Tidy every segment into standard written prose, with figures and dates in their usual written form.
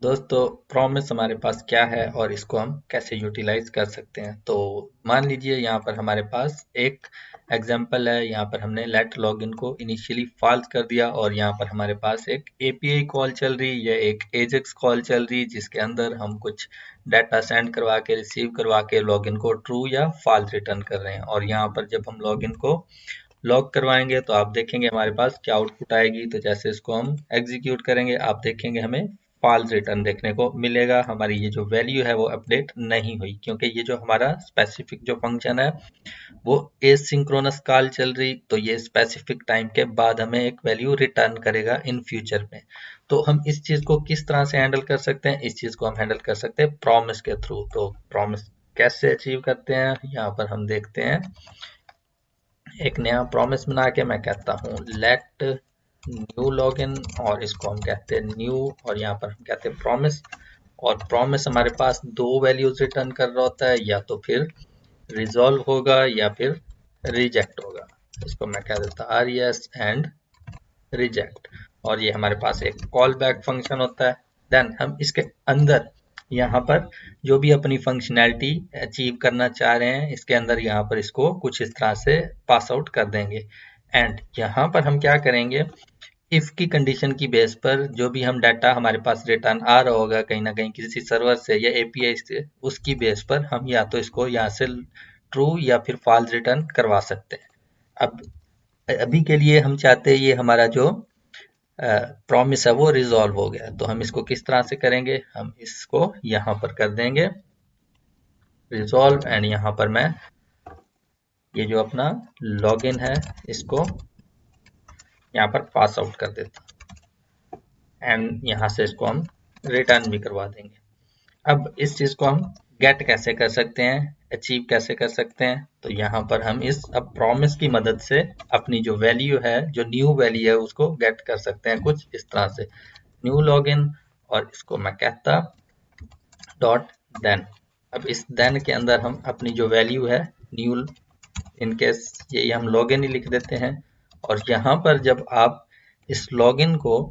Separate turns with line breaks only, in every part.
दोस्तों प्रॉमिस हमारे पास क्या है और इसको हम कैसे यूटिलाइज कर सकते हैं। तो मान लीजिए यहाँ पर हमारे पास एक एग्जांपल है। यहाँ पर हमने लेट लॉगिन को इनिशियली फॉल्स कर दिया और यहाँ पर हमारे पास एक एपीआई कॉल चल रही है, एक एजेक्स कॉल चल रही जिसके अंदर हम कुछ डाटा सेंड करवा के रिसीव करवा के लॉगिन को ट्रू या फॉल्स रिटर्न कर रहे हैं। और यहाँ पर जब हम लॉगिन को लॉग करवाएंगे तो आप देखेंगे हमारे पास क्या आउटपुट आएगी। तो जैसे इसको हम एग्जीक्यूट करेंगे आप देखेंगे हमें फॉल्स रिटर्न देखने को मिलेगा। हमारी ये जो वैल्यू है वो अपडेट नहीं हुई क्योंकि ये जो हमारा स्पेसिफिक जो फंक्शन है वो एसिंक्रोनस कॉल चल रही, तो ये स्पेसिफिक टाइम के बाद हमें एक वैल्यू रिटर्न करेगा इन फ्यूचर में। तो हम इस चीज को किस तरह से हैंडल कर सकते हैं? इस चीज को हम हैंडल कर सकते हैं प्रॉमिस के थ्रू। तो प्रॉमिस कैसे अचीव करते हैं यहाँ पर हम देखते हैं। एक नया प्रॉमिस बना के मैं कहता हूँ लेट न्यू लॉगिन और इसको हम कहते हैं न्यू और यहाँ पर हम कहते हैं प्रॉमिस। और प्रॉमिस हमारे पास दो वैल्यूज रिटर्न कर रहा होता है, या तो फिर रिजॉल्व होगा या फिर रिजेक्ट होगा। इसको मैं कह देता आर एस एंड रिजेक्ट। और ये हमारे पास एक कॉल बैक फंक्शन होता है। देन हम इसके अंदर यहाँ पर जो भी अपनी फंक्शनैलिटी अचीव करना चाह रहे हैं इसके अंदर यहाँ पर इसको कुछ इस तरह से पास आउट कर देंगे। एंड यहाँ पर हम क्या करेंगे, इफ की कंडीशन की बेस पर जो भी हम डाटा हमारे पास रिटर्न आ रहा होगा कहीं ना कहीं किसी सर्वर से या एपीआई से, उसकी बेस पर हम या तो इसको यहाँ से ट्रू या फिर फॉल्स रिटर्न करवा सकते हैं। अब अभी के लिए हम चाहते हैं ये हमारा जो प्रॉमिस है वो रिजॉल्व हो गया। तो हम इसको किस तरह से करेंगे, हम इसको यहाँ पर कर देंगे रिजॉल्व एंड यहाँ पर मैं ये जो अपना लॉगिन है इसको यहाँ पर पास आउट कर देता एंड यहाँ से इसको हम रिटर्न भी करवा देंगे। अब इस चीज को हम गेट कैसे कर सकते हैं, अचीव कैसे कर सकते हैं? तो यहाँ पर हम इस अब प्रॉमिस की मदद से अपनी जो वैल्यू है, जो न्यू वैल्यू है उसको गेट कर सकते हैं कुछ इस तरह से न्यू लॉगिन और इसको मैं कहता डॉट देन। अब इस देन के अंदर हम अपनी जो वैल्यू है न्यू, इनकेस ये हम लॉगिन ही लिख देते हैं। और यहाँ पर जब आप इस लॉगिन को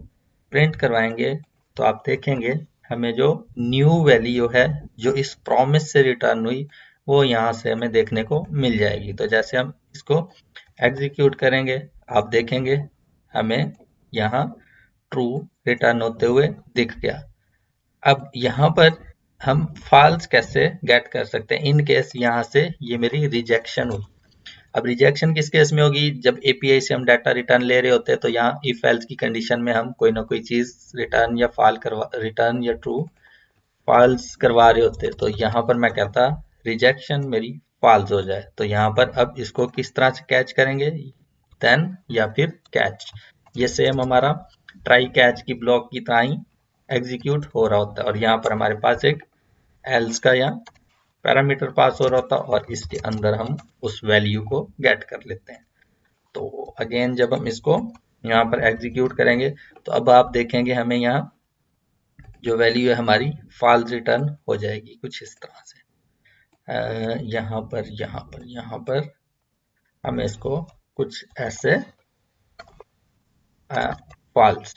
प्रिंट करवाएंगे तो आप देखेंगे हमें जो न्यू वैल्यू है जो इस प्रॉमिस से रिटर्न हुई वो यहाँ से हमें देखने को मिल जाएगी। तो जैसे हम इसको एग्जीक्यूट करेंगे आप देखेंगे हमें यहाँ ट्रू रिटर्न होते हुए दिख गया। अब यहाँ पर हम फॉल्स कैसे गेट कर सकते हैं इन केस यहाँ से ये मेरी रिजेक्शन हुई। अब रिजेक्शन किस केस में होगी, जब एपीआई से हम डाटा रिटर्न ले रहे होते हैं तो यहाँ इफ एल्स की कंडीशन में हम कोई ना कोई चीज रिटर्न या रिटर्न या ट्रू फॉल्स करवा रहे होते हैं। तो यहाँ पर मैं कहता रिजेक्शन मेरी फॉल्स हो जाए। तो यहाँ पर अब इसको किस तरह से कैच करेंगे, देन या फिर कैच। ये सेम हमारा ट्राई कैच की ब्लॉक की तरह ही एग्जीक्यूट हो रहा होता है और यहाँ पर हमारे पास एक एल्स का यहाँ पैरामीटर पास हो रहा होता है और इसके अंदर हम उस वैल्यू को गेट कर लेते हैं। तो अगेन जब हम इसको यहाँ पर एग्जीक्यूट करेंगे तो अब आप देखेंगे हमें यहाँ जो वैल्यू है हमारी फॉल्स रिटर्न हो जाएगी कुछ इस तरह से। यहाँ पर हमें इसको कुछ ऐसे फॉल्स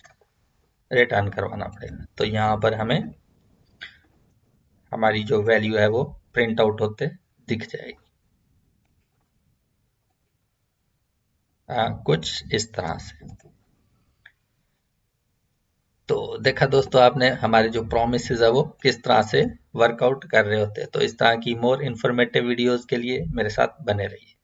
रिटर्न करवाना पड़ेगा। तो यहाँ पर हमें हमारी जो वैल्यू है वो प्रिंट आउट होते दिख जाएगी कुछ इस तरह से। तो देखा दोस्तों आपने हमारे जो प्रॉमिसेस है वो किस तरह से वर्कआउट कर रहे होते हैं। तो इस तरह की मोर इन्फॉर्मेटिव वीडियोस के लिए मेरे साथ बने रहिए।